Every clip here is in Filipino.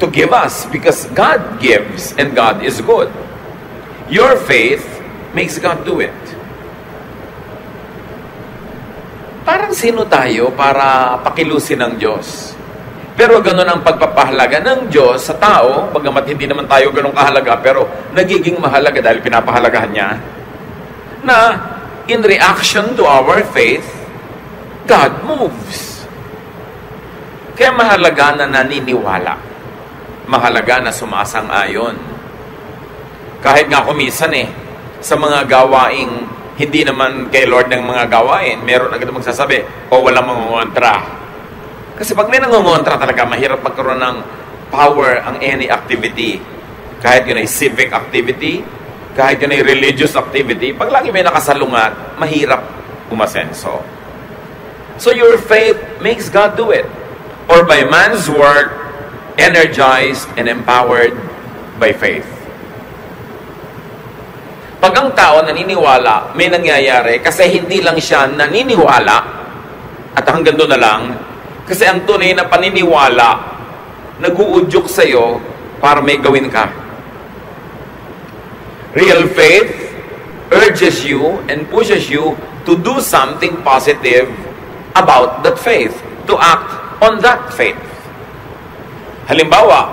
to give us because God gives and God is good. Your faith makes God do it. Parang sino tayo para pakilusin ng Diyos? Pero ganun ang pagpapahalaga ng Diyos sa tao, bagamat hindi naman tayo ganun kahalaga, pero nagiging mahalaga dahil pinapahalagahan niya, na in reaction to our faith, God moves. Kaya mahalaga na naniniwala. Mahalaga na sumasang-ayon. Kahit nga kumisan sa mga gawaing hindi naman kay Lord ng mga gawain, meron agad magsasabi, walang mangungontra. Kasi pag may nangungontra talaga, mahirap magkaroon ng power ang any activity. Kahit yun ay civic activity, kahit yun ay religious activity, pag lagi may nakasalungat, mahirap umasenso. So your faith makes God do it. Or by man's work, energized and empowered by faith. Pag ang tao naniniwala, may nangyayari kasi hindi lang siya naniniwala at hanggang doon na lang, kasi ang tunay na paniniwala nag-uudyok sa'yo para may gawin ka. Real faith urges you and pushes you to do something positive about that faith, to act on that faith. Halimbawa,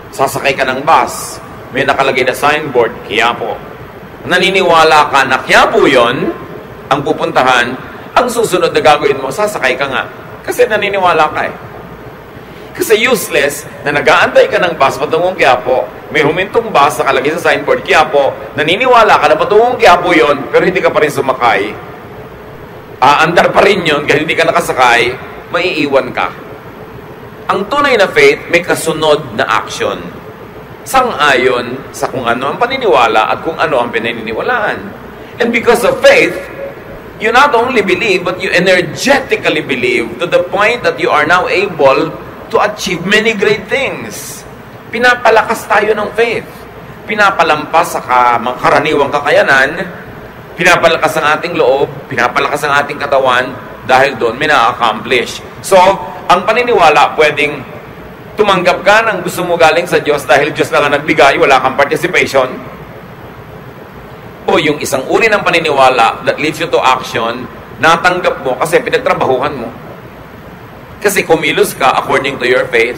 sasakay ka ng bus, may nakalagay na signboard, Quiapo. Naniniwala ka na Quiapo yun, ang pupuntahan, ang susunod na gagawin mo, sasakay ka nga. Kasi naniniwala ka Kasi useless na nag-aantay ka ng bus patungong Quiapo, may humintong bus nakalagay sa signboard, Quiapo, naniniwala ka na patungong Quiapo yun, pero hindi ka pa rin sumakay. Aandar pa rin yun, kahit hindi ka nakasakay, maiiwan ka. Ang tunay na faith may kasunod na action. Sang-ayon sa kung ano ang paniniwala at kung ano ang pinaniniwalaan. And because of faith, you not only believe, but you energetically believe to the point that you are now able to achieve many great things. Pinapalakas tayo ng faith. Pinapalampas sa mga karaniwang kakayanan, pinapalakas ang ating loob, pinapalakas ang ating katawan, dahil doon may na-accomplish. So, ang paniniwala, pwedeng tumanggap ka ng gusto mo galing sa Diyos dahil Diyos lang ang nagbigay, wala kang participation. O yung isang uri ng paniniwala that leads you to action, natanggap mo kasi pinagtrabahuhan mo. Kasi kumilos ka according to your faith.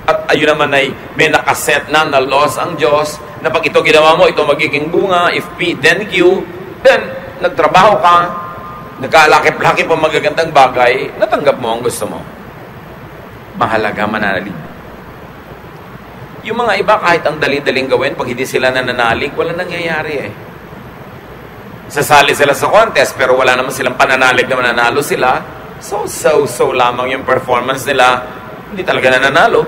At ayun naman ay may nakaset na laws ang Diyos na pag ito ginawa mo, ito magiging bunga, if P, then Q, then nagtrabaho ka, nagkalakip-lakip ang magagandang bagay, natanggap mo ang gusto mo. Mahalaga mananalig. Yung mga iba, kahit ang dali-daling gawin, pag hindi sila nananalig, wala nangyayari Sasali sila sa contest, pero wala naman silang pananalig na mananalo sila. So lamang yung performance nila, hindi talaga nananalo.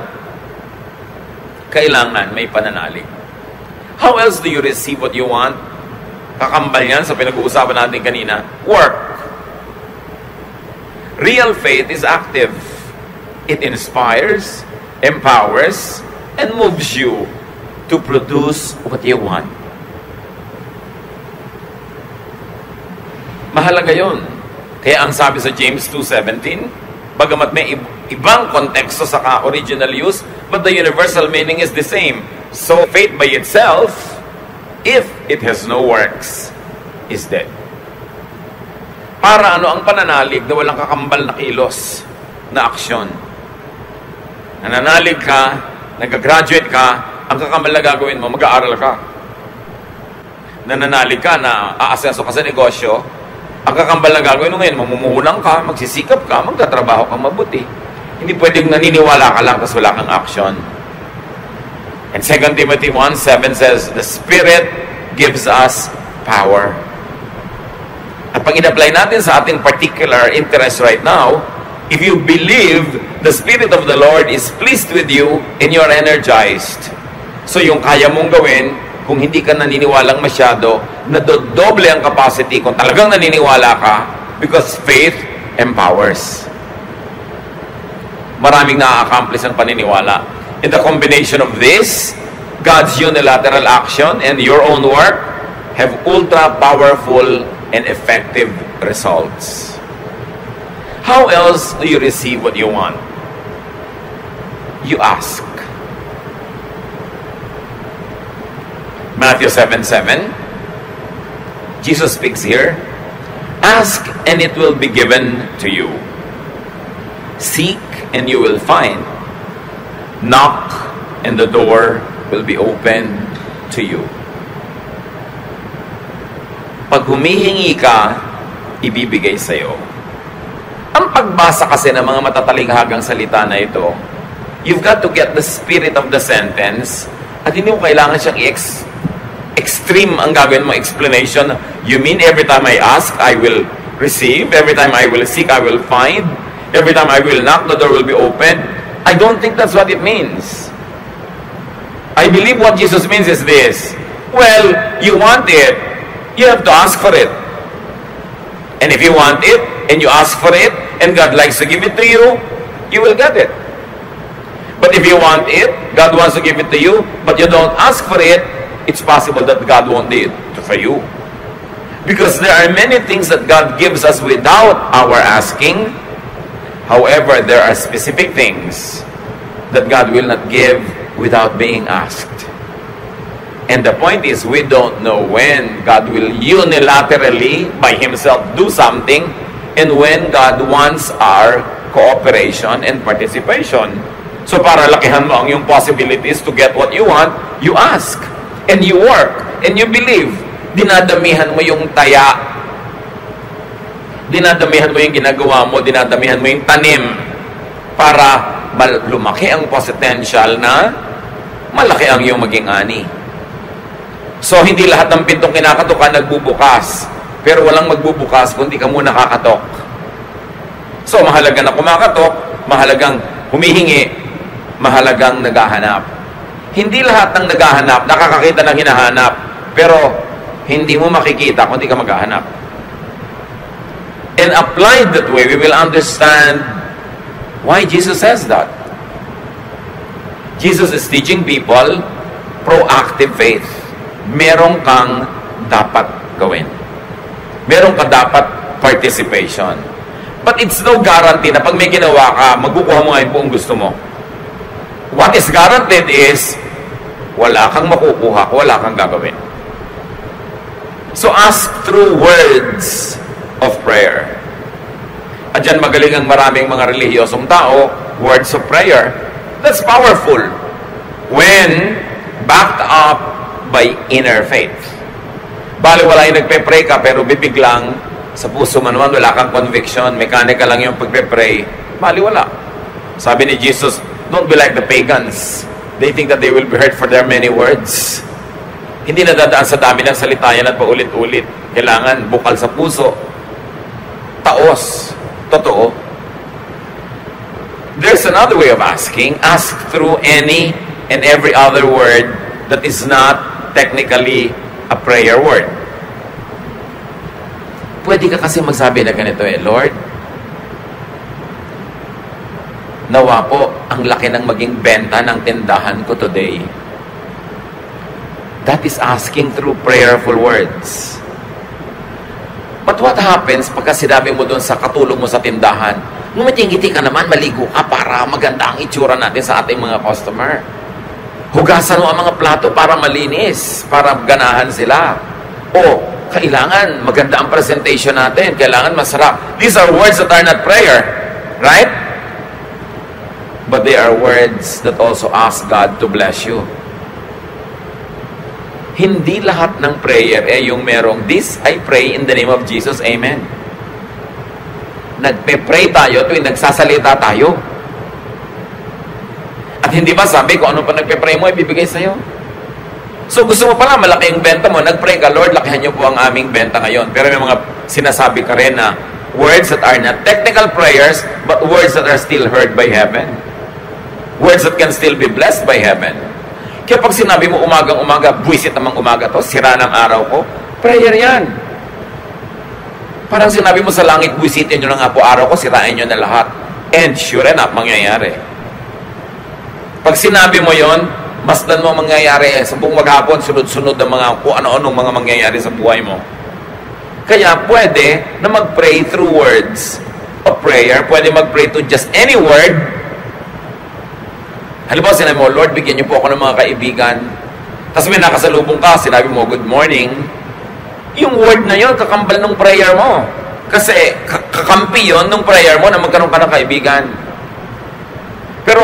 Kailangan may pananalig. How else do you receive what you want? Kakambal yan sa pinag-uusapan natin kanina. Work. Real faith is active. It inspires, empowers, and moves you to produce what you want. Mahalaga yun. Kaya ang sabi sa James 2:17, bagamat may ibang konteksto sa original use, but the universal meaning is the same. So faith by itself, if it has no works, is dead. Para ang pananalig na walang kakambal na kilos na aksyon. Nananalig ka, nag-graduate ka, ang kakambal na gagawin mo, mag-aaral ka. Nananalig ka na aasenso ka sa negosyo, ang kakambal na gagawin mo ngayon, mamumuhulang ka, magsisikap ka, magtatrabaho ka mabuti. Hindi pwedeng naniniwala ka lang kasi wala kang action. And 2 Timothy 1:7 says, the Spirit gives us power. At pag in-apply natin sa ating particular interest right now, if you believe the Spirit of the Lord is pleased with you and you're energized. So yung kaya mong gawin, kung hindi ka naniniwalang masyado, nadodoble ang capacity kung talagang naniniwala ka because faith empowers. Maraming na-accomplish ang paniniwala. In the combination of this, God's unilateral action and your own work have ultra-powerful and effective results. How else do you receive what you want? You ask. Matthew 7:7. Jesus speaks here. Ask and it will be given to you. Seek and you will find. Knock and the door will be open to you. Pag humihingi ka, ibibigay sa'yo. Ang pagbasa kasi ng mga matatalinghagang salita na ito, you've got to get the spirit of the sentence at hindi mo kailangan siyang extreme ang gagawin mo explanation. You mean every time I ask, I will receive? Every time I will seek, I will find? Every time I will knock, the door will be open? I don't think that's what it means. I believe what Jesus means is this. Well, you want it, you have to ask for it. And if you want it, and you ask for it, and God likes to give it to you, you will get it. But if you want it, God wants to give it to you, but you don't ask for it, it's possible that God won't do it for you. Because there are many things that God gives us without our asking. However, there are specific things that God will not give without being asked. And the point is, we don't know when God will unilaterally, by Himself, do something, and when God wants our cooperation and participation. So para lakihan mo ang yung possibilities to get what you want, you ask, and you work, and you believe. Dinadamihan mo yung taya, dinadamihan mo yung ginagawa mo, dinadamihan mo yung tanim, para lumaki ang potential na malaki ang iyong maging ani. So, hindi lahat ng pintong kinakatukan nagbubukas. Pero walang magbubukas kung di ka muna kakatok. So, mahalaga na kumakatok, mahalagang humihingi, mahalagang naghahanap. Hindi lahat ng naghahanap, nakakakita ng hinahanap. Pero, hindi mo makikita kung di ka maghahanap. And applied that way, we will understand why Jesus says that. Jesus is teaching people proactive faith. Meron kang dapat gawin. Meron ka dapat participation. But it's no guarantee na pag may ginawa ka, magkukuha mo nga yung buong gusto mo. What is guaranteed is, wala kang makukuha, wala kang gagawin. So ask through words of prayer. At dyan magaling ang maraming mga relihiyosong tao, words of prayer. That's powerful when backed up by inner faith. Bali, wala yung nagpe-pray ka, pero bibiglang sa puso mo naman, wala kang conviction, mechanical lang yung pagpe-pray. Bali, wala. Sabi ni Jesus, don't be like the pagans. They think that they will be heard for their many words. Hindi nadadaan sa dami ng salita yan at paulit-ulit. Kailangan bukal sa puso. Taos. Totoo. There's another way of asking. Ask through any and every other word that is not technically a prayer word. Pwede ka kasi magsabi na ganito Lord, nawa po ang laki ng maging benta ng tindahan ko today. That is asking through prayerful words. But what happens pagka sinabi mo doon sa katulong mo sa tindahan, ngumiting-ngiti ka naman, maligo ka para maganda ang itsura natin sa ating mga customer. Hugasan mo ang mga plato para malinis, para ganahan sila. O, kailangan maganda ang presentation natin, kailangan masarap. These are words that are not prayer, right? But they are words that also ask God to bless you. Hindi lahat ng prayer yung merong, this I pray in the name of Jesus, amen. Nagpe-pray tayo tuwing nagsasalita tayo. At hindi ba sabi kung ano pa nagpe-pray mo, ibibigay sa'yo? So gusto mo pala, malaki yung benta mo, nag-pray ka, Lord, lakihan niyo po ang aming benta ngayon. Pero may mga sinasabi ka rin na words that are not technical prayers, but words that are still heard by heaven. Words that can still be blessed by heaven. Kaya pag sinabi mo umagang-umaga, buwisit namang umaga to, sira ng araw ko, prayer yan. Parang sinabi mo sa langit, buwisitin nyo na nga po araw ko, sirain nyo na lahat. And sure enough, mangyayari. Pag sinabi mo yon, masdan mo mangyayari sa buong maghapon, sunod-sunod ang mga kung ano-anong mga mangyayari sa buhay mo. Kaya pwede na mag-pray through words of prayer, pwede mag-pray to just any word. Halimbawa, sinabi mo, Lord, bigyan niyo po ako ng mga kaibigan Tapos may nakasalubong ka, sinabi mo, good morning. Yung word na yun, kakambal ng prayer mo. Kasi kakampi yun ng prayer mo na magkaroon ka ng kaibigan. Pero,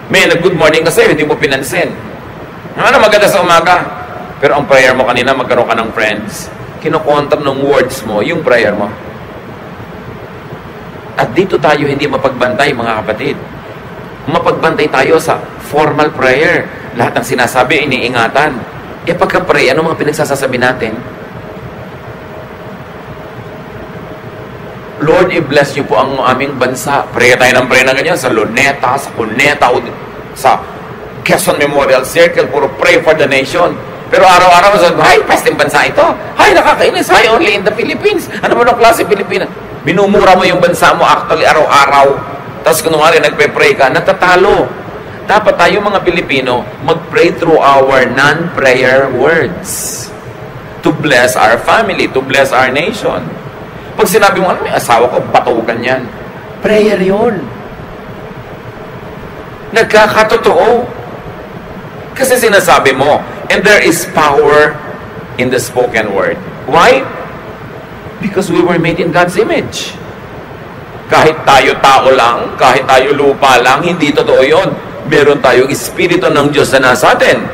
may nag-good morning kasi, hindi mo pinansin. Ano, maganda sa umaga. Pero ang prayer mo kanina, magkaroon ka ng friends. Kinokontam ng words mo, yung prayer mo. At dito tayo hindi mapagbantay, mga kapatid. Mapagbantay tayo sa formal prayer. Lahat ng sinasabi, iniingatan. Pagka-pray, ano mga pinagsasasabi natin? Lord, i-bless niyo po ang aming bansa. Pray tayo ng pray na ganyan sa Luneta, sa Cuneta, sa Quezon Memorial Circle. Puro pray for the nation. Pero araw-araw, ay, pesting bansa ito. Ay, nakakainis. Ay, only in the Philippines. Ano mo ng klase Pilipinas? Binumura mo yung bansa mo actually araw-araw. Tapos kunwari nagpe-pray ka, natatalo. Dapat tayo mga Pilipino mag-pray through our non-prayer words to bless our family, to bless our nation. Pag sinabi mo, may asawa ko, batugan yan. Prayer yun. Nagkakatotoo. Kasi sinasabi mo, and there is power in the spoken word. Why? Because we were made in God's image. Kahit tayo tao lang, kahit tayo lupa lang, hindi totoo yun. Meron tayong Espiritu ng Diyos na nasa atin.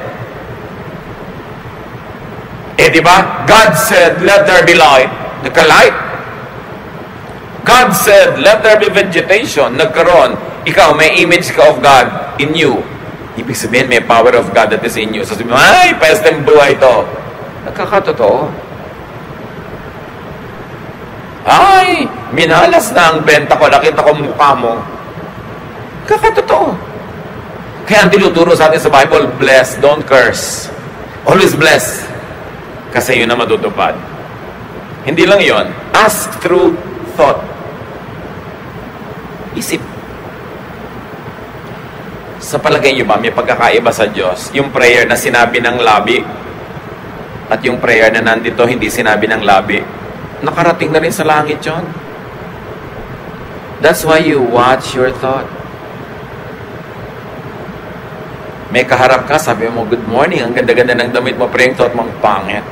Diba? God said, let there be light. Nagka-light. God said, let there be vegetation. Nagkaroon. Ikaw, may image ka of God in you. Ibig sabihin, may power of God that is in you. Sasabihin mo, ay, pesteng buhay ito. Nagkakatotoo. Ay, minalas na ang benta ko, nakita ko mukha mo. Kakatotoo. Kaya ang tinuturo sa atin sa Bible, bless, don't curse. Always bless. Kasi yun na matutupad. Hindi lang yun. Ask through thought. Isip. Sa palagay nyo ba, may pagkakaiba sa Diyos? Yung prayer na sinabi ng labi at yung prayer na nandito hindi sinabi ng labi. Nakarating na rin sa langit yun. That's why you watch your thought. May kaharap ka, sabi mo, good morning, ang ganda-ganda ng damit mo, praying thought mo, pangit.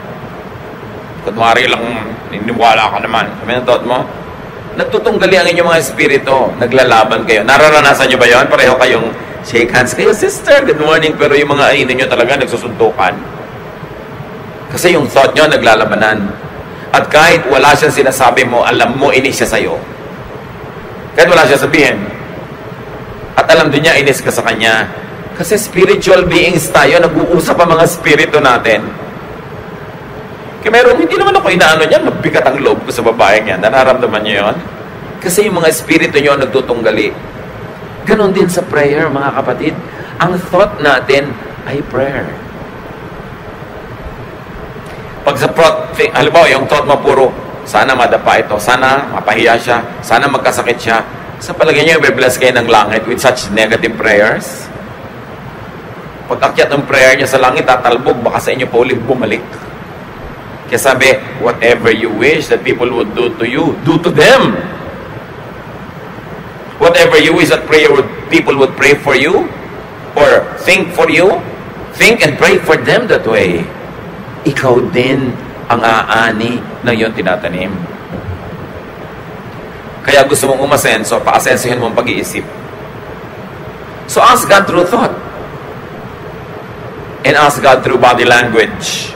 Kunwari lang, niniwala ka naman. Sabi ng thought mo, nagtutunggali ang inyong mga espiritu, naglalaban kayo. Nararanasan nyo ba yun? Pareho kayong shake hands kayo, sister, good morning, pero yung mga ainin nyo talaga nagsusuntukan. Kasi yung thought nyo, naglalabanan. At kahit wala siyang sinasabi mo, alam mo, inis siya sa'yo. Kahit wala siya sabihin. At alam din niya, inis ka sa kanya. Kasi spiritual beings tayo, nag-uusap ang mga spirito natin. Kaya meron, hindi naman ako inaano niyan, mabigat ang loob ko sa babaeng yan. Nararamdaman niyo yun? Kasi yung mga spirito niyo nagtutunggali. Ganon din sa prayer, mga kapatid. Ang thought natin ay prayer. Pag sa thought, halimbawa, yung thought mo puro, sana madapa ito, sana mapahiya siya, sana magkasakit siya. Sa palagay niyo, i-bless kayo ng langit with such negative prayers? Pag akyat ng prayer niya sa langit, tatalbog, baka sa inyo pa ulit bumalik. Kaya sabi, whatever you wish that people would do to you, do to them. Whatever you wish that people would pray for you, or think for you, think and pray for them that way. Ikaw din ang aani ng iyong tinatanim. Kaya gusto mong umasenso, paasensohin mo ang pag-iisip. So ask God through thought. And ask God through body language.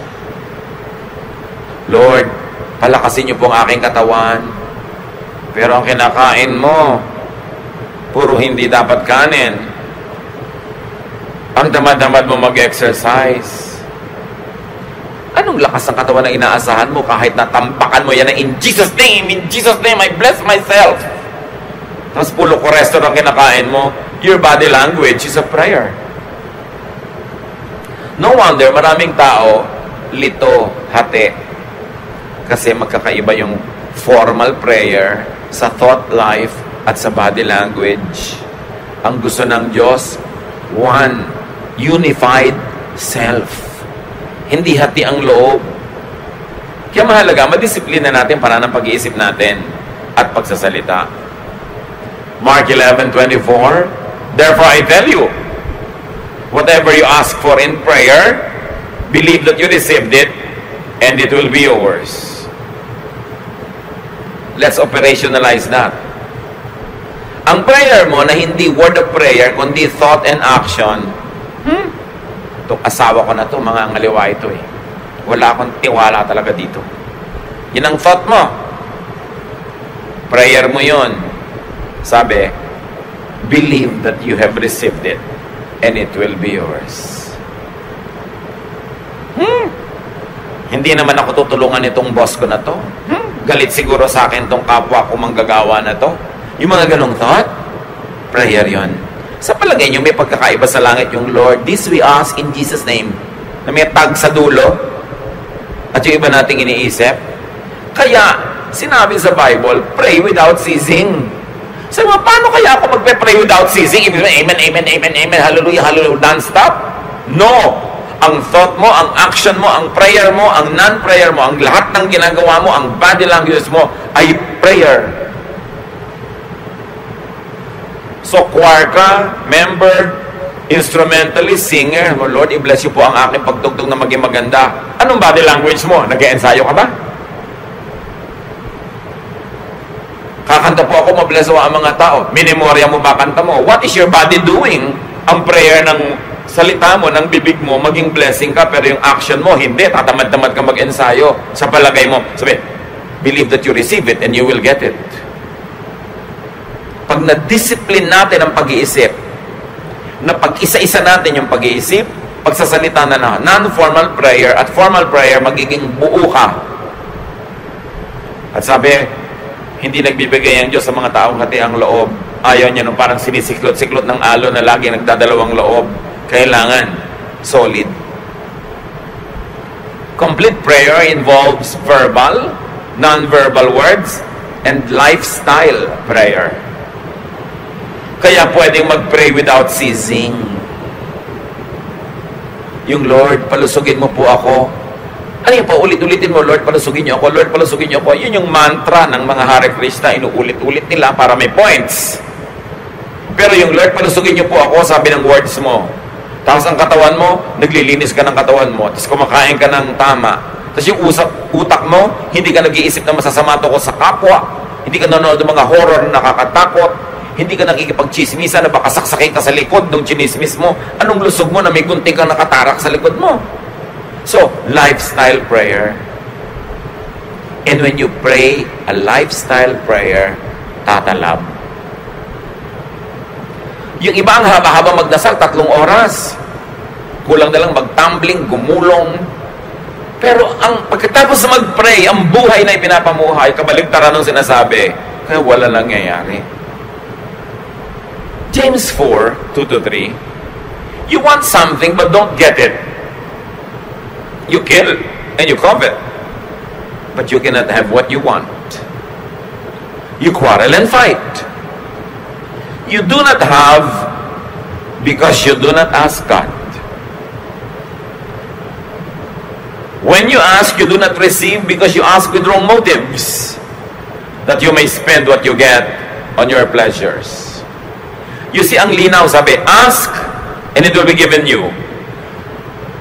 Lord, palakasin niyo po ang aking katawan. Pero ang kinakain mo, puro hindi dapat kanin. Ang damad-damad mo mag-exercise. Anong lakas ng katawan na inaasahan mo kahit natampakan mo yan na in Jesus' name, I bless myself. Tapos pulo cholesterol ang kinakain mo, your body language is a prayer. No wonder, maraming tao, lito, hati. Kasi magkakaiba yung formal prayer sa thought life at sa body language. Ang gusto ng Diyos, one, unified self. Hindi hati ang loob. Kaya mahalaga, madisiplina natin para ng pag-iisip natin at pagsasalita. Mark 11:24, therefore I tell you, Whatever you ask for in prayer, believe that you received it, and it will be yours. Let's operationalize that. Ang prayer mo na hindi word of prayer, kundi thought and action, itong asawa ko na to, mga ngaliwa ito eh. Wala akong tiwala talaga dito. Yan ang thought mo. Prayer mo yun. Sabi, believe that you have received it, and it will be yours. Hindi naman ako tutulungan itong boss ko na to. Galit siguro sa akin tong kapwa ko manggagawa na to. Yung mga ganong thought, prayer yon. Sa palagay nyo, may pagkakaiba sa langit yung Lord, this we ask in Jesus' name, na may tag sa dulo, at yung iba nating iniisip. Kaya, sinabi sa Bible, pray without ceasing. Sabi mo, paano kaya ako magpe-pray without ceasing? Ibig sabihin, amen, amen, amen, amen, hallelujah, hallelujah, non-stop? No! Ang thought mo, ang action mo, ang prayer mo, ang non-prayer mo, ang lahat ng ginagawa mo, ang body language mo, ay prayer. So, choir ka, member, instrumentalist, singer, oh Lord, i-bless you po ang aking pagtugtog na maging maganda. Anong body language mo? Nag-e-ensayo ka ba? Kakanta po ako, mabless mo ang mga tao. Minimorya mo ba kanta mo? What is your body doing? Ang prayer ng salita mo, ng bibig mo, maging blessing ka, pero yung action mo, hindi. Tatamad-tamad ka mag-ensayo. Sa palagay mo, sabi, believe that you receive it and you will get it. Pag na-discipline natin ang pag-iisip, na pag-isa-isa natin yung pag-iisip, pagsasalita na non-formal prayer at formal prayer, magiging buo ka. At sabi, hindi nagbibigay ang Diyos sa mga taong hati ang loob. Ayaw niya nung parang sinisiklot-siklot ng alon na lagi nagdadalawang loob. Kailangan solid. Complete prayer involves verbal, non-verbal words, and lifestyle prayer. Kaya pwedeng mag-pray without ceasing. Yung Lord, palusugin mo po ako. Ano yung paulit-ulitin mo, Lord, palusugin niyo ako, Lord, palusugin niyo ako. Yun yung mantra ng mga Hare Krishna, inuulit-ulit nila para may points. Pero yung Lord, palusugin niyo po ako, sabi ng words mo. Tapos ang katawan mo, naglilinis ka ng katawan mo. Tapos kumakain ka ng tama. Tapos yung utak mo, hindi ka nag-iisip na masasama to ko sa kapwa. Hindi ka nanonood ng mga horror na nakakatakot. Hindi ka nakikipag-chismisa na baka saksakin ka sa likod ng chinismis mo. Anong lusog mo na may gunting kang nakatarak sa likod mo? So, lifestyle prayer. And when you pray a lifestyle prayer, tatalab. Yung iba ang haba-haba magdasal, 3 oras. Kulang na lang magtumbling, gumulong. Pero ang pagkatapos mag-pray, ang buhay na ipinapamuhay, kabaligtaran ng sinasabi, kaya wala nangyayari. James 4:2-3, you want something but don't get it. You kill and you covet, but you cannot have what you want. You quarrel and fight. You do not have because you do not ask God. When you ask, you do not receive because you ask with wrong motives, that you may spend what you get on your pleasures. You see, ang linaw, sabi, ask and it will be given you.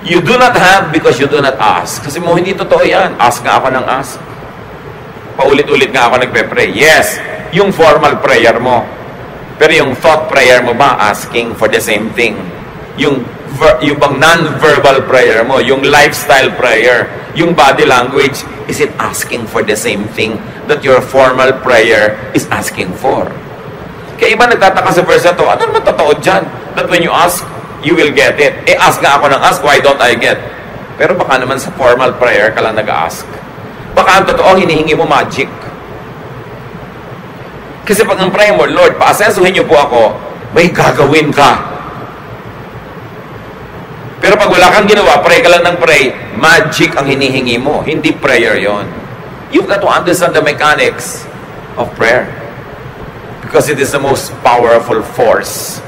You do not have because you do not ask. Kasi mo, hindi totoo yan. Ask nga ako ng ask. Paulit-ulit nga ako nagpe-pray. Yes, yung formal prayer mo. Pero yung thought prayer mo ba, asking for the same thing. Yung bang non-verbal prayer mo, yung lifestyle prayer, yung body language, is it asking for the same thing that your formal prayer is asking for? Kaya iba nagtataka sa verse na to, ano naman totoo dyan? That when you ask, you will get it. Ask nga ako ng ask, why don't I get? Pero baka naman sa formal prayer ka lang nag-ask. Baka ang totoo, hinihingi mo magic. Kasi pag ang prayer mo, Lord, paasensuhin niyo po ako, may gagawin ka. Pero pag wala kang ginawa, pray ka lang ng pray, magic ang hinihingi mo. Hindi prayer yon. You've got to understand the mechanics of prayer. Because it is the most powerful force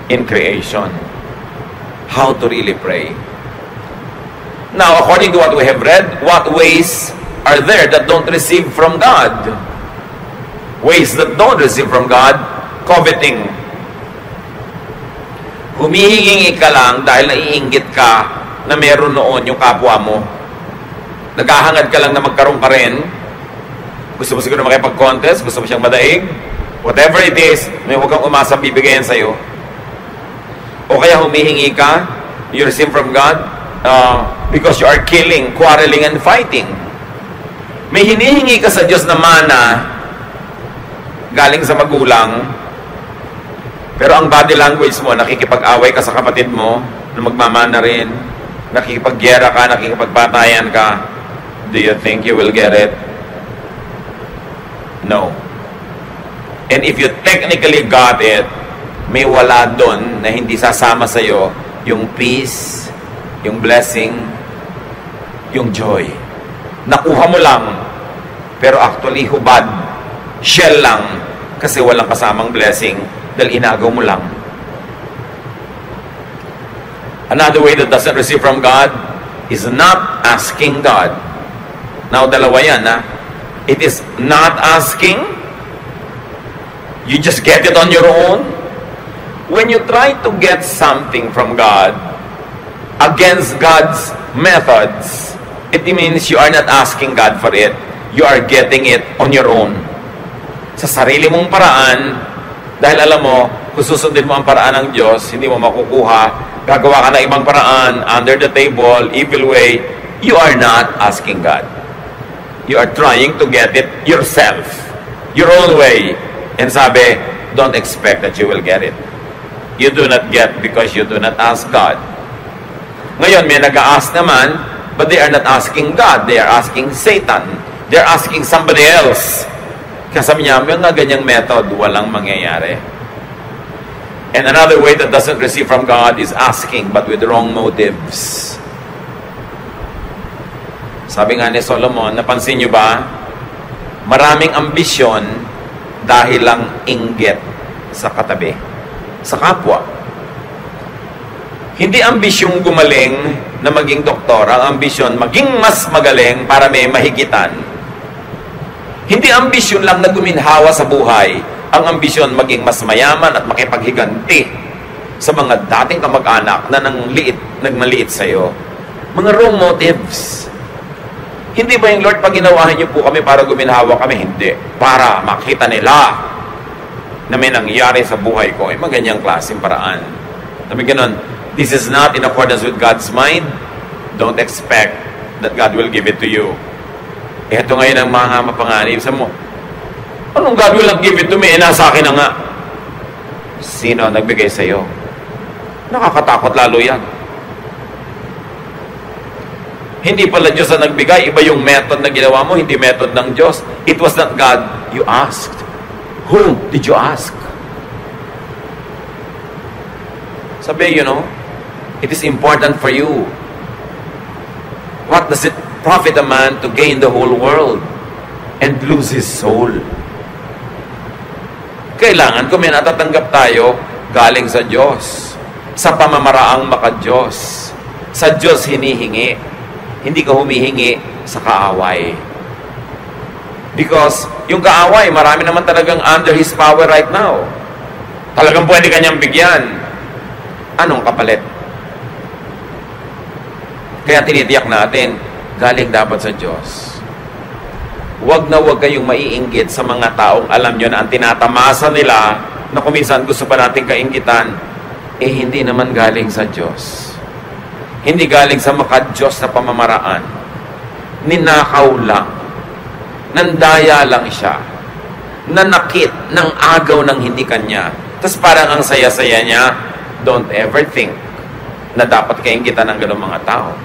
in creation. How to really pray. Now, according to what we have read, what ways are there that don't receive from God? Ways that don't receive from God, coveting. Humihingi ka lang dahil naiinggit ka na meron noon yung kapwa mo. Naghahangad ka lang na magkaroon ka rin. Gusto mo siguro makipag-contest, gusto mo siyang madaig. Whatever it is, may huwag kang umasa bibigayan sa'yo. O kaya humihingi ka, you receive from God, because you are killing, quarreling, and fighting. May hinihingi ka sa Diyos na mana, galing sa magulang, pero ang body language mo, nakikipag-away ka sa kapatid mo, na magmamana rin, nakikipag-gyera ka, nakikipagpatayan ka, do you think you will get it? No. And if you technically got it, may wala doon na hindi sasama sa'yo yung peace, yung blessing, yung joy. Nakuha mo lang, pero actually hubad, shell lang, kasi walang kasamang blessing, dahil inagaw mo lang. Another way that doesn't receive from God is not asking God. Now, dalawa yan, ha? It is not asking. You just get it on your own. When you try to get something from God against God's methods, it means you are not asking God for it. You are getting it on your own. Sa sarili mong paraan, dahil alam mo, kung susundin mo ang paraan ng Diyos, hindi mo makukuha, gagawa ka ng ibang paraan, under the table, evil way, you are not asking God. You are trying to get it yourself, your own way. And sabi, don't expect that you will get it. You do not get because you do not ask God. Ngayon, may nag-a-ask naman, but they are not asking God. They are asking Satan. They are asking somebody else. Kasama niya, yung nga ganyang method, walang mangyayari. And another way that doesn't receive from God is asking, but with wrong motives. Sabi nga ni Solomon, napansin niyo ba? Maraming ambisyon dahil lang inggit sa katabi, sa kapwa. Hindi ambisyong gumaling na maging doktor, ang ambisyon maging mas magaling para may mahigitan. Hindi ambisyon lang na guminhawa sa buhay, ang ambisyon maging mas mayaman at makipaghiganti sa mga dating kamag-anak na nagmaliit sa iyo. Mga wrong motives. Hindi ba yung Lord, pag ginawahan niyo po kami para guminhawa kami? Hindi. Para makita nila na may nangyari sa buhay ko. Mga ganyang klaseng paraan. Sabi ganun, this is not in accordance with God's mind. Don't expect that God will give it to you. Ito ngayon ang mga mapanganib sa mo. Anong God will not give it to me? Nasa akin na nga. Sino ang nagbigay sa iyo? Nakakatakot lalo yan. Hindi pala Diyos ang nagbigay. Iba yung method na ginawa mo, hindi method ng Diyos. It was not God you asked. Who did you ask? Sabi, it is important for you. What does it profit a man to gain the whole world and lose his soul? Kailangan kung may natatanggap tayo, galing sa Diyos. Sa pamamaraang maka-Diyos. Sa Diyos hinihingi. Hindi ka humihingi sa kaaway. Because yung kaaway, marami naman talagang under His power right now. Talagang pwede kanyang bigyan. Anong kapalit? Kaya tinitiyak natin, galing dapat sa Diyos. Huwag na huwag kayong maiinggit sa mga taong alam nyo na ang tinatamasa nila na kuminsan gusto pa natin kainggitan, hindi naman galing sa Diyos. Hindi galing sa maka-Diyos na pamamaraan. Ninakaw lang. Nandaya lang siya. Nanakit ng agaw ng hindi kanya. Tapos parang ang saya-saya niya, don't ever think na dapat kainggitan ng ganong mga tao.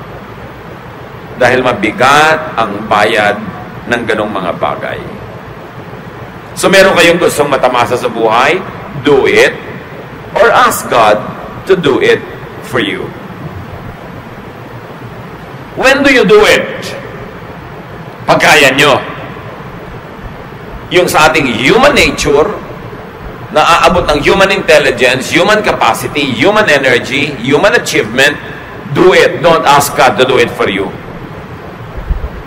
Dahil mabigat ang bayad ng ganong mga bagay. So meron kayong gustong matamasa sa buhay, do it, or ask God to do it for you. When do you do it? Pagkaya nyo. Yung sa ating human nature, na aabot ng human intelligence, human capacity, human energy, human achievement, do it. Don't ask God to do it for you.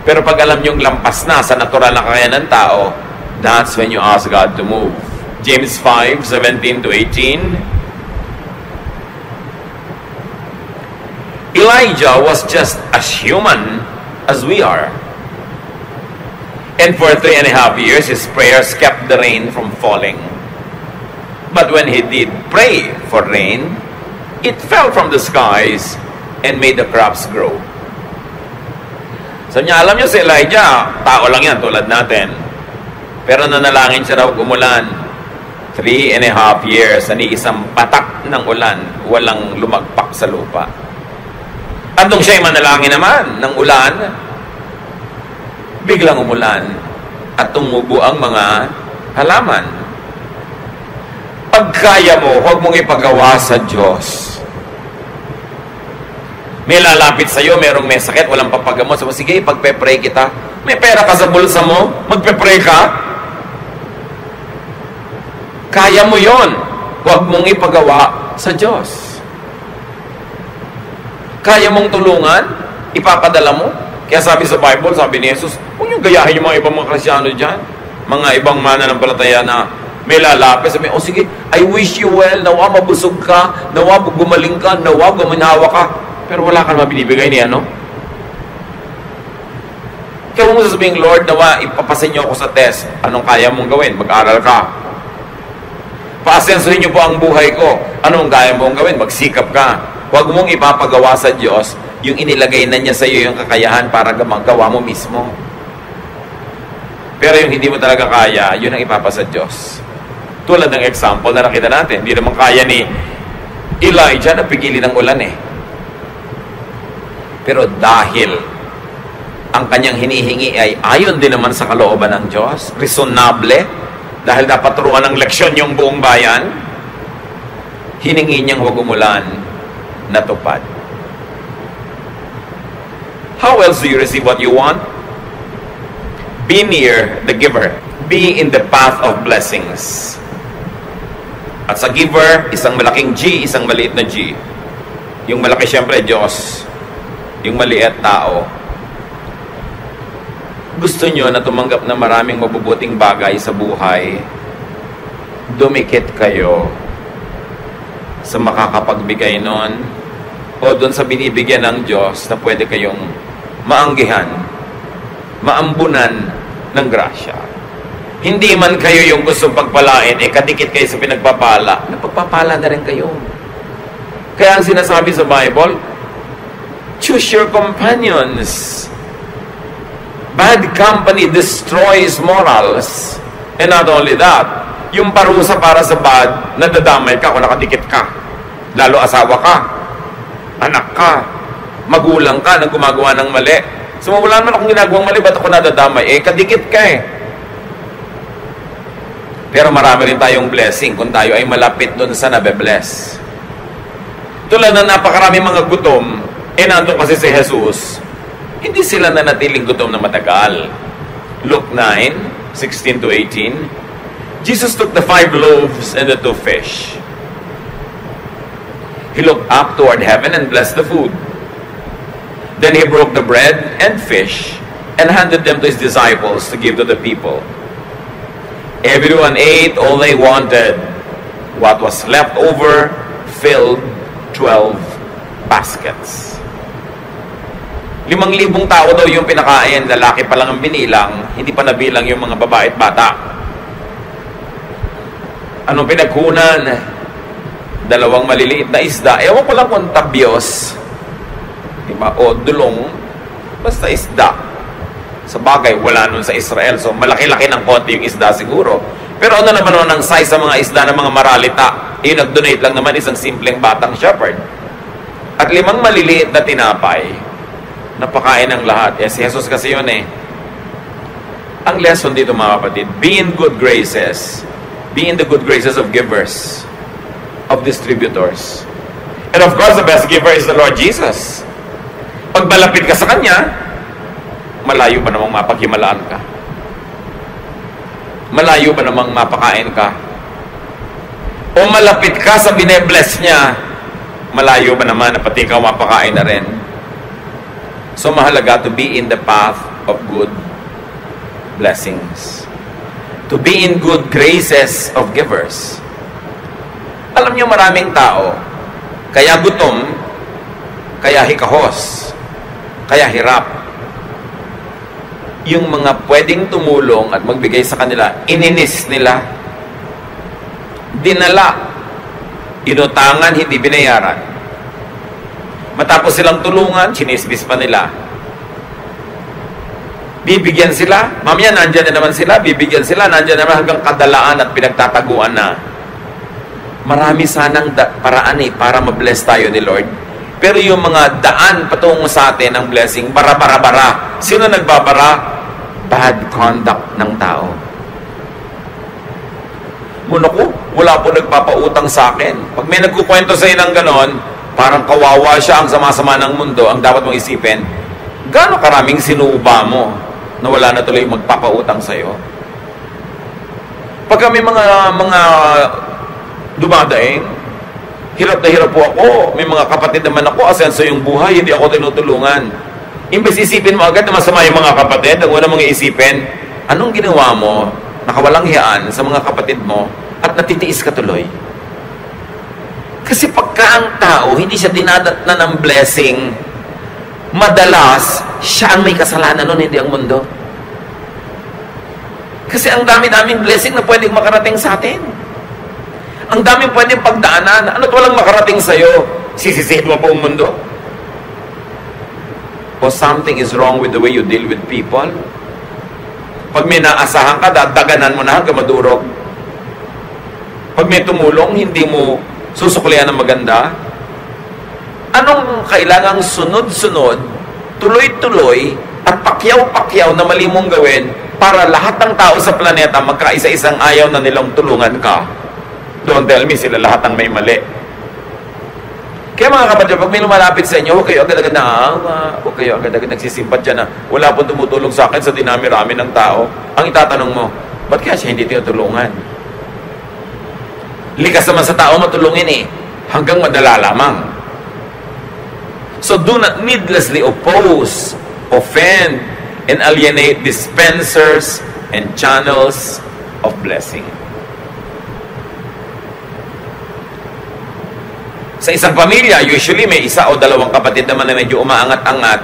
Pero pag alam nyong lampas na sa natural na kakayanan ng tao, that's when you ask God to move. James 5:17-18. Elijah was just as human as we are. And for 3.5 years, his prayers kept the rain from falling. But when he did pray for rain, it fell from the skies and made the crops grow. So niya, alam niyo si Elijah, tao lang yan tulad natin. Pero nanalangin siya raw umulan. 3.5 years, ani isang patak ng ulan, walang lumagpak sa lupa. At nung siya'y manalangin naman ng ulan, biglang umulan at tumubo ang mga halaman. Pag kaya mo, huwag mong ipagawa sa Diyos. May lalapit sa'yo, merong may sakit, walang papagamot. So, sige, pagpe-pray kita. May pera ka sa bulsa mo, magpe-pray ka. Kaya mo yon. Huwag mong ipagawa sa Diyos. Kaya mong tulungan, ipapadala mo. Kaya sabi sa Bible, sabi ni Jesus, huwag niyong gayahin yung mga ibang mga Kristyano dyan. Mga ibang mananampalataya na may lalapit. Sabi, oh sige, I wish you well, nawa mabusog ka, nawa gumaling ka, nawa gumanhawa ka. Pero wala ka naman binibigay niya, no? Kaya mo sasabihin, Lord, nawa ipapasin niyo ako sa test. Anong kaya mong gawin? Mag-aral ka. Paasensuhin niyo po ang buhay ko. Anong kaya mong gawin? Magsikap ka. Huwag mong ipapagawa sa Diyos yung inilagay na niya sa iyo yung kakayahan para magawa mo mismo. Pero yung hindi mo talaga kaya, yun ang ipapasa Diyos. Tulad ng example na nakita natin, hindi naman kaya ni Elijah na pigilin ng ulan eh. Pero dahil ang kanyang hinihingi ay ayon din naman sa kalooban ng Diyos, reasonable, dahil dapat turuan ng leksyon yung buong bayan, hiningi niyang huwag umulan, natupad. How else do you receive what you want? Be near the giver. Be in the path of blessings. At sa giver, isang malaking G, isang maliit na G. Yung malaki, syempre, Diyos. Yung maliit, tao. Gusto nyo na tumanggap na maraming mabubuting bagay sa buhay, dumikit kayo sa makakapagbigay nun o doon sa binibigyan ng Diyos na pwede kayong maanggihan, maambunan ng grasya. Hindi man kayo yung gustong pagpalain, kadikit kayo sa pinagpapala, napagpapala na rin kayo. Kaya ang sinasabi sa Bible, choose your companions. Bad company destroys morals. And not only that, yung parusa para sa bad, nadadamay ka kung nakadikit ka. Lalo asawa ka, anak ka, magulang ka na gumagawa ng mali. So, wala naman akong ginagawang mali, ba't ako nadadamay? Kadikit ka eh. Pero marami rin tayong blessing kung tayo ay malapit doon sa nabe-bless. Tulad na napakarami mga gutom, nandun kasi si Jesus, hindi sila nanatiling gutom na matagal. Luke 9:16 to 18, Jesus took the 5 loaves and the 2 fish. He looked up toward heaven and blessed the food. Then he broke the bread and fish and handed them to his disciples to give to the people. Everyone ate all they wanted. What was left over filled 12 baskets. 5,000 tao daw yung pinakain, lalaki pa lang ang binilang, hindi pa nabilang yung mga babae at bata. Anong pinagkunan? 2 maliliit na isda. Ewan ko lang kung tabyos, diba? O dulong, basta isda. Sa bagay, wala nun sa Israel. So, malaki-laki ng konti yung isda siguro. Pero ano naman nun ang size sa mga isda ng mga maralita? Nag-donate lang naman isang simpleng batang shepherd. At 5 maliliit na tinapay, napakain ng lahat. Si Jesus kasi yun eh. Ang lesson dito mga kapatid, be in good graces. Be in the good graces of givers, of distributors. And of course, the best giver is the Lord Jesus. Pag malapit ka sa Kanya, malayo pa namang mapaghimalaan ka. Malayo pa namang mapakain ka. O malapit ka sa bine-bless niya, malayo pa naman na pati ikaw mapakain na rin. So mahalaga to be in the path of good blessings. To be in good graces of givers. Alam niyo maraming tao, kaya gutom, kaya hikahos, kaya hirap. Yung mga pwedeng tumulong at magbigay sa kanila, ininis nila, dinala, inutangan, hindi binayaran. Matapos silang tulungan, chinismis pa nila. Bibigyan sila, mamaya nandyan na naman sila, bibigyan sila, nandyan naman hanggang kadalaan at pinagtataguan na. Marami sanang paraan para ma-bless tayo ni Lord. Pero yung mga daan patungo sa atin ng blessing, bara-bara-bara. Sino nagbabara? Bad conduct ng tao. Muna ko, wala po nagpapautang sa akin. Pag may nagkukwento sa'yo ng ganon, parang kawawa siya, ang sama-sama ng mundo. Ang dapat mong isipin, gaano karaming sinuba mo na wala na tuloy magpapautang sa'yo? Pagka may mga dumadaing, hirap na hirap po ako, may mga kapatid naman ako, asenso yung buhay, hindi ako tinutulungan. Imbes isipin mo agad na masama yung mga kapatid, ang una mong iisipin, anong ginawa mo, nakawalang hiyaan sa mga kapatid mo, at natitiis ka tuloy? Kasi pagka ang tao, hindi siya dinadatnan ng blessing, madalas, siya ang may kasalanan nun, hindi ang mundo. Kasi ang dami-daming blessing na pwedeng makarating sa atin. Ang daming pwedeng pagdaanan. Ano't walang makarating sa'yo? Sisisihin mo po ang mundo? O something is wrong with the way you deal with people? Pag may naasahan ka, dadaganan mo na hanggang madurog. Pag may tumulong, hindi mo susuklian ng maganda. Anong kailangang sunod-sunod, tuloy-tuloy, at pakyaw-pakyaw na mali mong gawin para lahat ng tao sa planeta magkaisa-isang ayaw na nilang tulungan ka? Don't tell me sila lahat ang may mali. Kaya mga kapatid, pag may lumalapit sa inyo, huwag kayo agad-agad naawa, huwag kayo agad-agad nagsisimpat dyan na wala pong tumutulong sa akin sa dinami-rami ng tao. Ang itatanong mo, ba't kaya siya hindi tinutulungan? Likas naman sa tao matulungin hanggang madala lamang. So do not needlessly oppose, offend, and alienate dispensers and channels of blessing. Sa isang pamilya, usually may isa o dalawang kapatid naman na medyo umaangat-angat.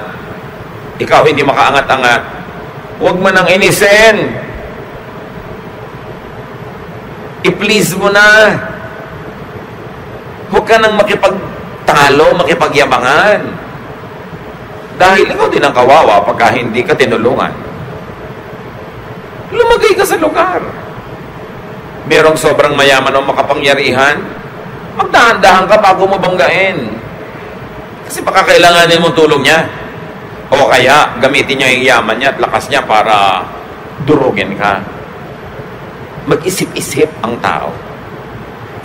Ikaw hindi makaangat-angat. Huwag mo nang inisin. I-please mo na. Huwag ka nang makipagtalo, makipagyabangan. Dahil ikaw din ang kawawa pagka hindi ka tinulungan. Lumagay ka sa lugar. Merong sobrang mayaman o makapangyarihan, magdahan-dahan ka bago mo banggain. Kasi baka kailanganin mong tulong niya. O kaya, gamitin niya yung yaman niya at lakas niya para durugin ka. Mag-isip-isip ang tao.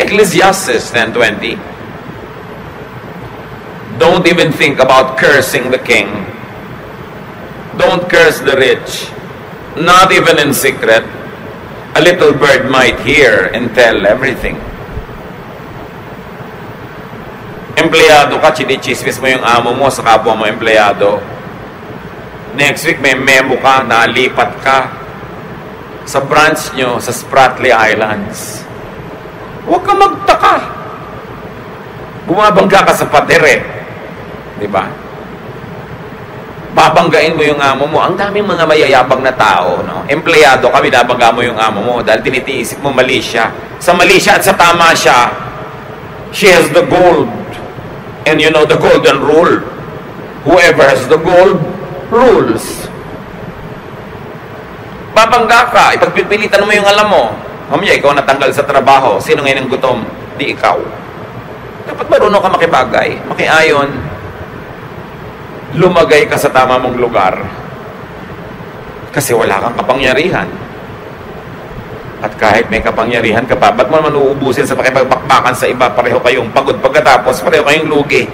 Ecclesiastes 10:20. Don't even think about cursing the king. Don't curse the rich. Not even in secret. A little bird might hear and tell everything. Empleyado ka, chinichismis mo yung amo mo sa kapwa mo empleyado. Next week may memo ka, nalipat ka sa branch nyo sa Spratly Islands. Huwag ka magtaka. Bumabangga ka sa pader diba? Babanggain mo yung amo mo. Ang daming mga mayayabang na tao, no? Empleyado ka, binabangga mo yung amo mo dahil tinitiisip mo mali siya. Sa mali siya at sa tama siya, she has the gold. And you know the golden rule. Whoever has the gold, rules. Babangga ka, ipagpipilitan mo yung alam mo. Mamaya, ikaw natanggal sa trabaho. Sino ngayon ang gutom? Di ikaw. Dapat marunong ka makibagay, makiayon. Lumagay ka sa tama mong lugar. Kasi wala kang kapangyarihan. At kahit may kapangyarihan ka pa, ba't mo naman uubusin sa pakipagbakbakan sa iba? Pareho kayong pagod pagkatapos, pareho kayong lugi.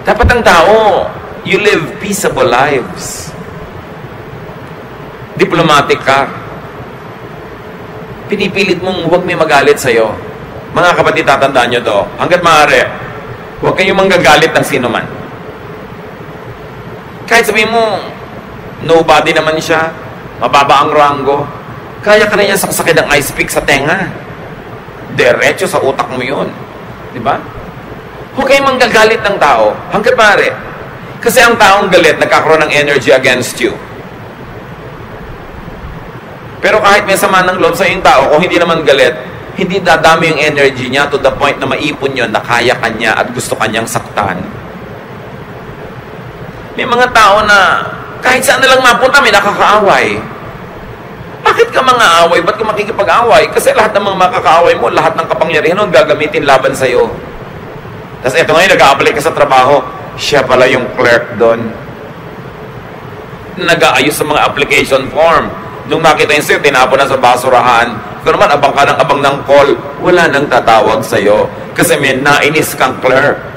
Dapat ang tao, you live peaceable lives. Diplomatic ka. Pinipilit mong huwag may magalit sa'yo. Mga kapatid, tatandaan nyo to. Hanggat maaari, huwag kayong manggagalit ng sino man. Kahit sabihin mo, nobody naman siya, mababa ang ranggo, kaya ka na niya saksakin ng ice pick sa tenga. Diretso sa utak mo yun. Diba? Huwag kayong manggagalit ng tao. Hanggat maaari. Kasi ang taong galit, nagkakaroon ng energy against you. Pero kahit may sama ng loob sa yung tao, kung hindi naman galit, hindi dadami yung energy niya to the point na maipon yun, na kaya kanya at gusto kanyang saktan. May mga tao na kahit saan na lang mapunta, may nakakaaway. Bakit ka mga away? Ba't ka makikipag-away? Kasi lahat ng mga makakaaway mo, lahat ng kapangyarihan nun gagamitin laban sa'yo. Tapos eto ngayon, nag-a-apply ka sa trabaho, siya pala yung clerk doon. Nag-aayos sa mga application form. Nung makita yung sa'yo, tinapon na sa basurahan. Kung naman, abang ka ng abang ng call, wala nang tatawag sa'yo. Kasi may nainis kang clerk.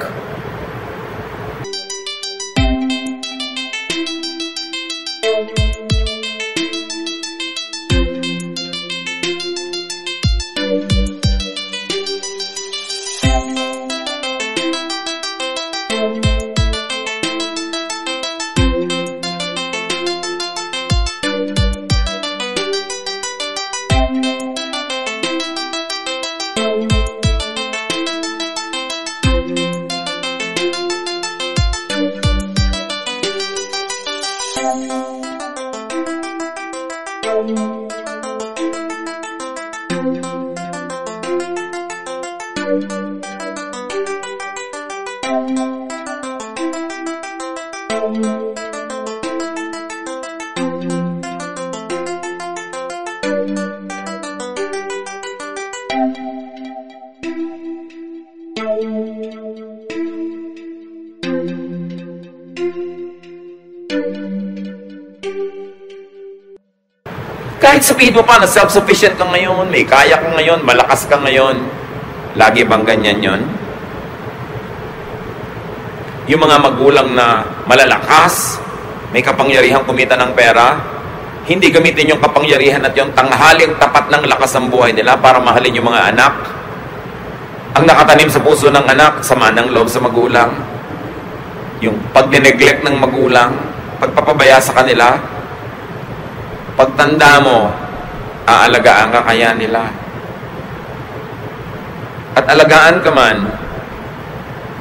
Kahit sabihin mo pa na self-sufficient ka ngayon, may kaya ka ngayon, malakas ka ngayon, lagi bang ganyan yon? Yung mga magulang na malalakas, may kapangyarihan kumita ng pera, hindi gamitin yung kapangyarihan at yung tanghaling tapat ng lakas ng buhay nila para mahalin yung mga anak. Ang nakatanim sa puso ng anak, sama ng loob sa magulang. Yung pag-neglect ng magulang, pagpapabaya sa kanila, pagtanda mo, aalagaan ka kaya nila. At alagaan ka man,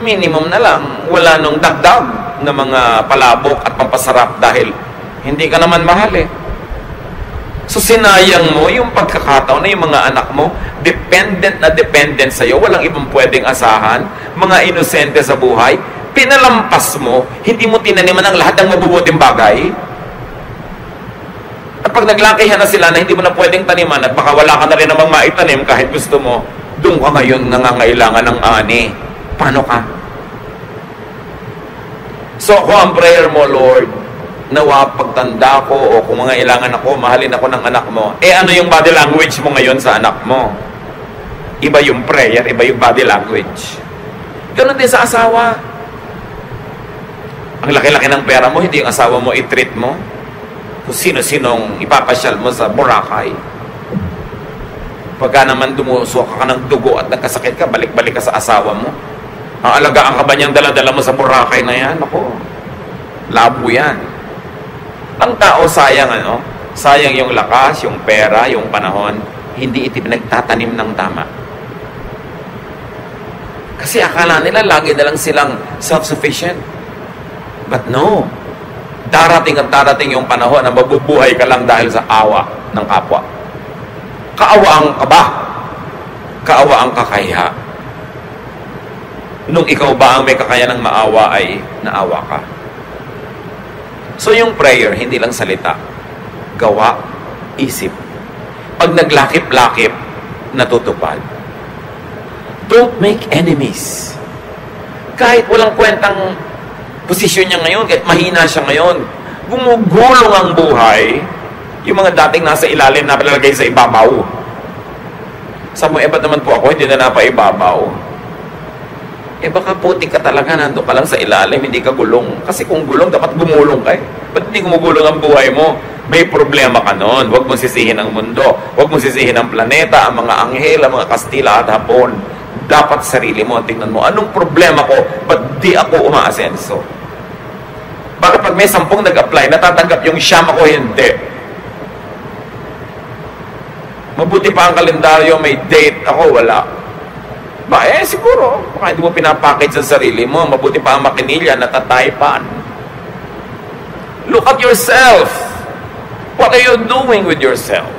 minimum na lang, wala nung dagdag na mga palabok at pampasarap dahil hindi ka naman mahal eh. So sinayang mo yung pagkakataon na yung mga anak mo, dependent na dependent sa'yo, walang ibang pwedeng asahan, mga inosente sa buhay, pinalampas mo, hindi mo tinaniman ang lahat ng mabubuting bagay. At pag naglakihan na sila na hindi mo na pwedeng taniman at baka wala ka na rin namang maitanim kahit gusto mo, doon ka ngayon nangangailangan ng ani. Paano ka? So ako ang prayer mo, Lord, nawa pagtanda ko o kung mga ilangan ako, mahalin ako ng anak mo. Eh ano yung body language mo ngayon sa anak mo? Iba yung prayer, iba yung body language. Ganun din sa asawa. Ang laki-laki ng pera mo, hindi yung asawa mo i-treat mo. Kung sino-sinong ipapasyal mo sa Boracay. Pagka naman dumusuka ka ng dugo at nagkasakit ka, balik-balik ka sa asawa mo. Ang alagaan ka ba niyang dala-dala mo sa Boracay na yan? Ako, labo yan. Ang tao sayang, ano? Sayang yung lakas, yung pera, yung panahon. Hindi ito pinagtatanim ng tama. Kasi akala nila lagi na lang silang self-sufficient. But no. Darating at darating yung panahon na mabubuhay ka lang dahil sa awa ng kapwa. Kaawaan ka ba? Kaawaan ka kaya? Nung ikaw ba ang may kakayanang maawa ay naawa ka? So yung prayer, hindi lang salita. Gawa, isip. Pag naglakip-lakip, natutupad. Don't make enemies. Kahit walang kwentang posisyon niya ngayon, kahit mahina siya ngayon, gumugulong ang buhay, yung mga dating nasa ilalim na palalagay sa ibabaw. Sa mo, ba't naman po ako, hindi na napaibabaw. Baka putik ka talaga, nando ka lang sa ilalim, hindi ka gulong. Kasi kung gulong, dapat gumulong ka eh. Ba't hindi gumugulong ang buhay mo? May problema ka nun. Huwag mong sisihin ang mundo. Huwag mong sisihin ang planeta, ang mga anghel, ang mga Kastila at Hapon. Dapat sarili mo, tingnan mo, anong problema ko? Ba't di ako umaasenso? Baka pag may 10 nag-apply, natatanggap yung siyam ako, hindi. Mabuti pa ang kalendaryo, may date, ako wala. Ba, siguro, baka hindi mo pinapackage sa sarili mo, mabuti pa ang makinilya, natataypan. Look at yourself. What are you doing with yourself?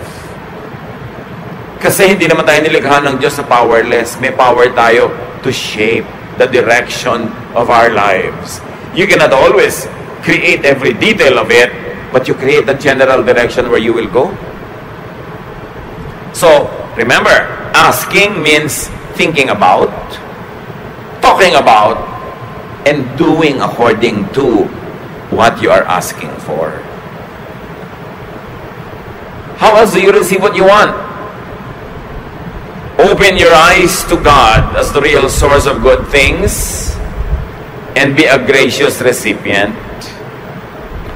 Kasi hindi naman tayo nilikha ng Diyos na powerless. May power tayo to shape the direction of our lives. You cannot always create every detail of it, but you create the general direction where you will go. So, remember, asking means thinking about, talking about, and doing according to what you are asking for. How else do you receive what you want? Open your eyes to God as the real source of good things and be a gracious recipient.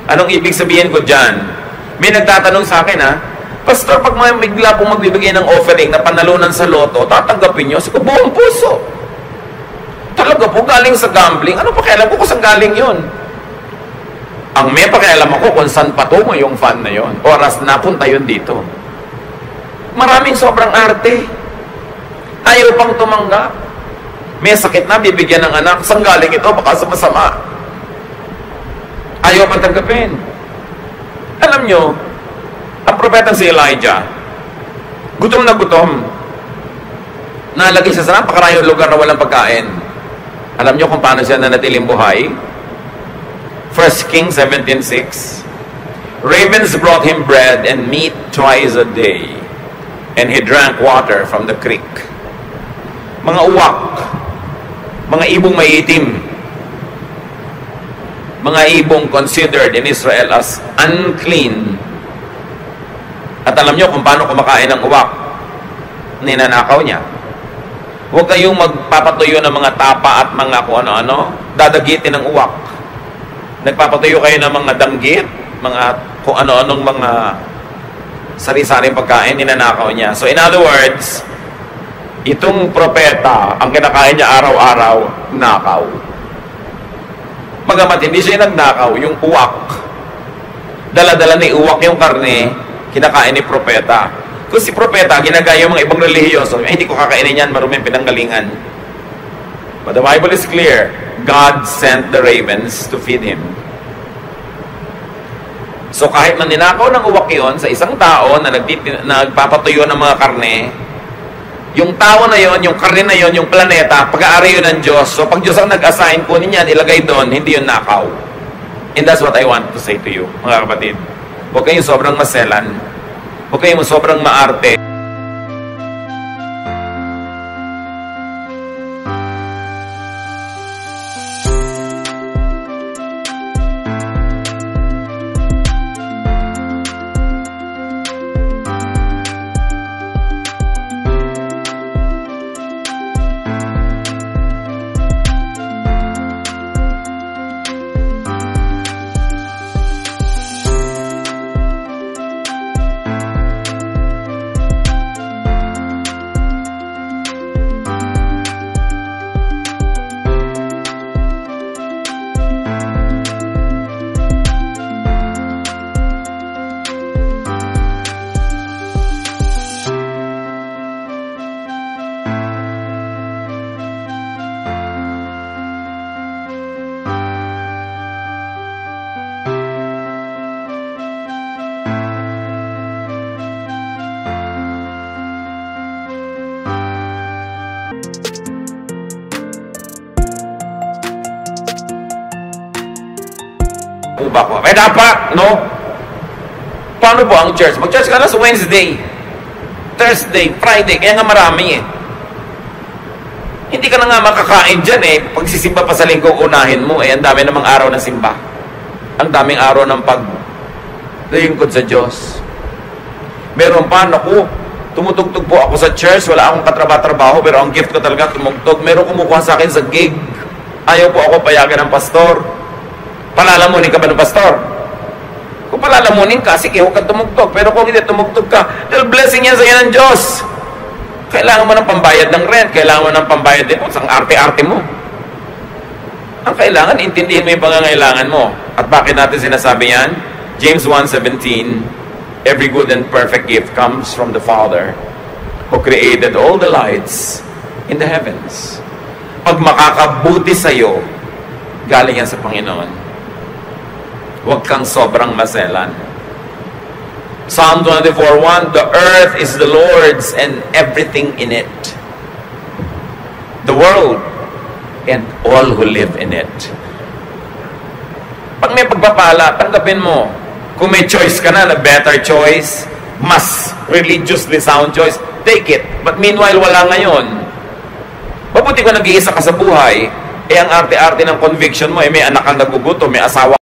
Anong ibig sabihin ko dyan? May nagtatanong sa akin, Pastor, pag may bigla pong magbibigay ng offering na panalunan sa loto, tatanggapin nyo? Sabi ko, buong puso. Talaga po, galing sa gambling. Ano pakialam ko kung saan galing yun? Ang may pakialam ako kung saan patungo yung fund na yun. Oras napunta yun dito. Maraming sobrang arte. Ayaw pang tumanggap. May sakit na, bibigyan ng anak. Saan galing ito? Baka sa masama. Ayaw pang tanggapin. Alam nyo, ang propetang si Elijah, gutom na gutom. Nalagay siya sa napakarayong lugar na walang pagkain. Alam nyo kung paano siya nanatiling buhay? 1 Kings 17:6. Ravens brought him bread and meat twice a day, and he drank water from the creek. Mga uwak, mga ibong maiitim, mga ibong considered in Israel as unclean. At alam nyo kung paano kumakain ng uwak? Ninanakaw niya. Huwag kayong magpapatuyo ng mga tapa at mga kung ano-ano, dadagitin ng uwak. Nagpapatuyo kayo ng mga danggit, mga kung ano-anong mga sari-saring pagkain, ninanakaw niya. So in other words, itong propeta, ang kinakain niya araw-araw, nakaw. Magamat hindi siya nagnakaw, yung uwak. Dala-dala ni uwak yung karne, kinakain ni propeta. Kung si propeta, ginagaya yung mga ibang relihiyoso, hindi ko kakainin yan, maruming pinanggalingan. But the Bible is clear. God sent the ravens to feed him. So kahit man ninakaw ng uwak yun sa isang tao na nagpapatuyo ng mga karne, yung tao na yon, yung karne na yon, yung planeta, pag-aari yun ng Diyos. So pag Diyos ang nag-assign, kunin yan, ilagay doon, hindi yun nakaw. And that's what I want to say to you, mga kapatid. Huwag kayong sobrang maselan. Huwag kayong sobrang maarte. Ba ko? Dapat, no? Paano po ang church? Mag-church ka na sa Wednesday, Thursday, Friday, kaya nga marami Hindi ka na nga makakain dyan Pagsisimba pa sa linggo, unahin mo ang dami namang araw ng simba. Ang daming araw ng paglingkod sa Diyos. Meron pa, naku, tumutugtog po ako sa church, wala akong katrabaho, pero ang gift ko talaga tumugtog. Meron kumukuha sa akin sa gig. Ayaw po ako payagan ng pastor. Palalamunin ka ba ng pastor? Kung palalamunin ka, sige, huwag kang tumugtog. Pero kung hindi tumugtog ka, dahil blessing yan sa iyo ng Diyos. Kailangan mo ng pambayad ng rent, kailangan mo ng pambayad din sa arte-arte mo. Ang kailangan, intindihin mo yung pangangailangan mo. At bakit natin sinasabi yan? James 1:17, every good and perfect gift comes from the Father who created all the lights in the heavens. Pag makakabuti sa'yo, galing yan sa Panginoon. Huwag kang sobrang maselan. Psalm 24:1, the earth is the Lord's and everything in it. The world and all who live in it. Pag may pagpapala, tanggapin mo. Kung may choice ka na better choice, mas religiously sound choice, take it. But meanwhile, wala ngayon. Mabuti kung nag-iisa ka sa buhay, ang arte-arte ng conviction mo, may anak kang nagugutom, may asawa